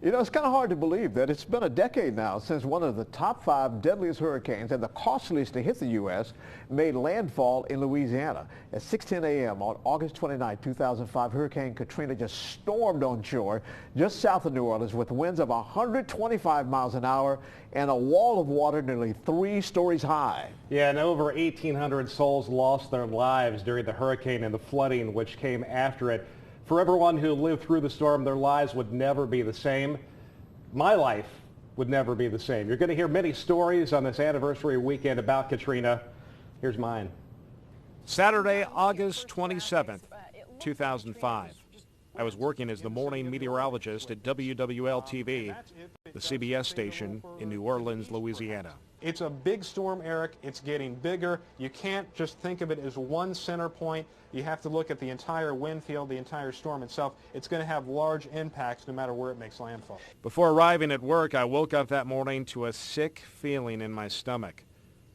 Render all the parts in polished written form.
You know, it's kind of hard to believe that it's been a decade now since one of the top 5 deadliest hurricanes and the costliest to hit the U.S. made landfall in Louisiana. At 6:10 a.m. on August 29, 2005, Hurricane Katrina just stormed on shore just south of New Orleans with winds of 125 miles an hour and a wall of water nearly 3 stories high. Yeah, and over 1,800 souls lost their lives during the hurricane and the flooding which came after it. For everyone who lived through the storm, their lives would never be the same. My life would never be the same. You're going to hear many stories on this anniversary weekend about Katrina. Here's mine. Saturday, August 27th, 2005. I was working as the morning meteorologist at WWL-TV, the CBS station in New Orleans, Louisiana. It's a big storm, Eric. It's getting bigger. You can't just think of it as one center point. You have to look at the entire wind field, the entire storm itself. It's going to have large impacts no matter where it makes landfall. Before arriving at work, I woke up that morning to a sick feeling in my stomach.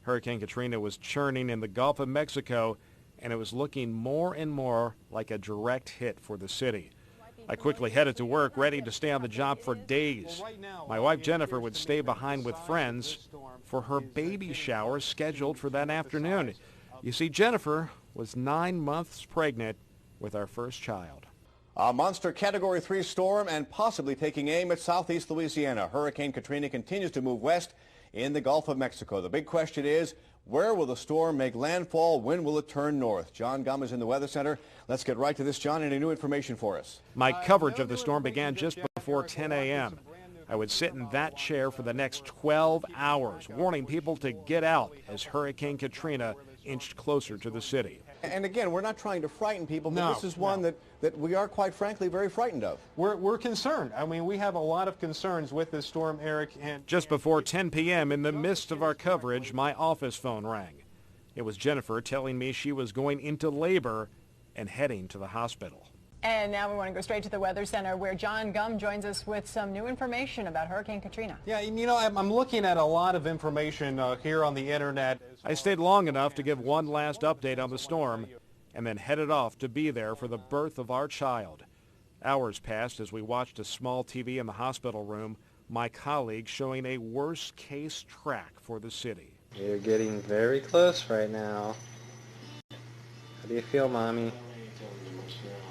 Hurricane Katrina was churning in the Gulf of Mexico, and it was looking more and more like a direct hit for the city. I quickly headed to work, ready to stay on the job for days. My wife Jennifer would stay behind with friends for her baby shower scheduled for that afternoon. You see, Jennifer was 9 months pregnant with our first child. A monster Category 3 storm and possibly taking aim at southeast Louisiana. Hurricane Katrina continues to move west in the Gulf of Mexico. The big question is, where will the storm make landfall? When will it turn north? John Gumm is in the Weather Center. Let's get right to this, John. Any new information for us? My coverage of the storm began just before 10 a.m. I would sit in that chair for the next 12 hours, warning people to get out as Hurricane Katrina inched closer to the city. And again, we're not trying to frighten people, but this is one that we are, quite frankly, very frightened of. We're concerned. I mean, we have a lot of concerns with this storm, Eric. And just before 10 p.m., in the midst of our coverage, my office phone rang. It was Jennifer telling me she was going into labor and heading to the hospital. And now we want to go straight to the Weather Center, where John Gumm joins us with some new information about Hurricane Katrina. Yeah, you know, I'm looking at a lot of information here on the internet. I stayed long enough to give one last update on the storm and then headed off to be there for the birth of our child. Hours passed as we watched a small TV in the hospital room, my colleague showing a worst-case track for the city. You're getting very close right now. How do you feel, Mommy?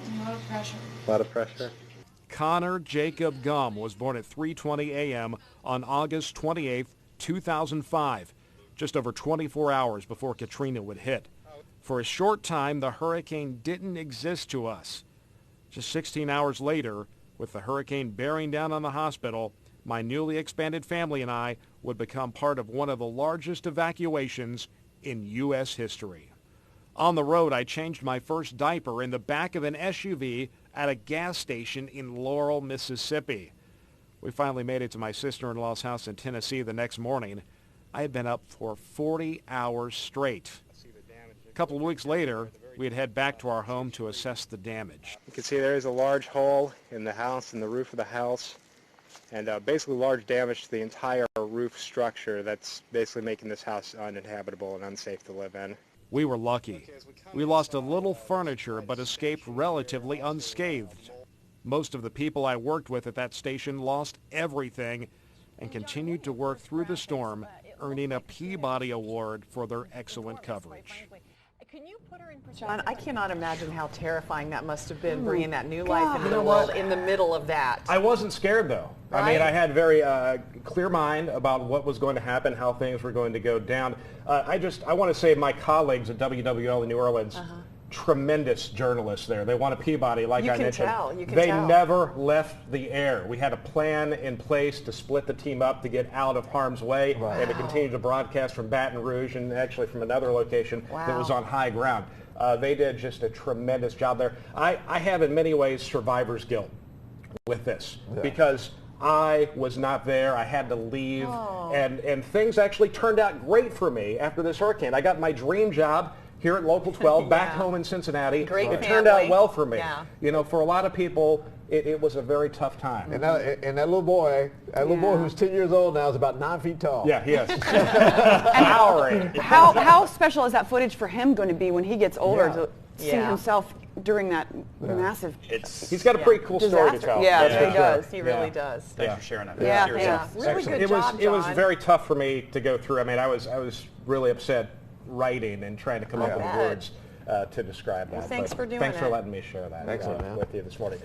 A lot of pressure. A lot of pressure? Connor Jacob Gumm was born at 3:20 a.m. on August 28, 2005, just over 24 hours before Katrina would hit. For a short time, the hurricane didn't exist to us. Just 16 hours later, with the hurricane bearing down on the hospital, my newly expanded family and I would become part of one of the largest evacuations in U.S. history. On the road, I changed my first diaper in the back of an SUV at a gas station in Laurel, Mississippi. We finally made it to my sister-in-law's house in Tennessee the next morning. I had been up for 40 hours straight. A couple of weeks later, we'd head back to our home to assess the damage. You can see there is a large hole in the house, in the roof of the house, and basically large damage to the entire roof structure that's basically making this house uninhabitable and unsafe to live in. We were lucky. We lost a little furniture but escaped relatively unscathed. Most of the people I worked with at that station lost everything and continued to work through the storm, earning a Peabody Award for their excellent coverage. John, I cannot imagine how terrifying that must have been, bringing that new life into the world in the middle of that. I wasn't scared, though. Right? I mean, I had very clear mind about what was going to happen, how things were going to go down. I want to say my colleagues at WWL in New Orleans, tremendous journalists there. They won a Peabody, like I mentioned. They never left the air. We had a plan in place to split the team up to get out of harm's way and to continue to broadcast from Baton Rouge and actually from another location that was on high ground. They did just a tremendous job there. I have in many ways survivor's guilt with this because I was not there. I had to leave, and things actually turned out great for me after this hurricane. I got my dream job here at Local 12, back home in Cincinnati. It turned out well for me. You know, for a lot of people, it was a very tough time. And that little boy, who's 10 years old now is about 9 feet tall. Yeah, he is. How special is that footage for him going to be when he gets older to see himself during that massive He's got a pretty cool story to disaster. tell. Yeah, He does. He really does. Thanks for sharing that. Yeah, Seriously. yeah. Really good It job, was John. very tough for me to go through. I mean, I was really upset writing and trying to come up with bet. words to describe that. Well, thanks But for doing Thanks for it. letting me share that Excellent, man. with you this morning.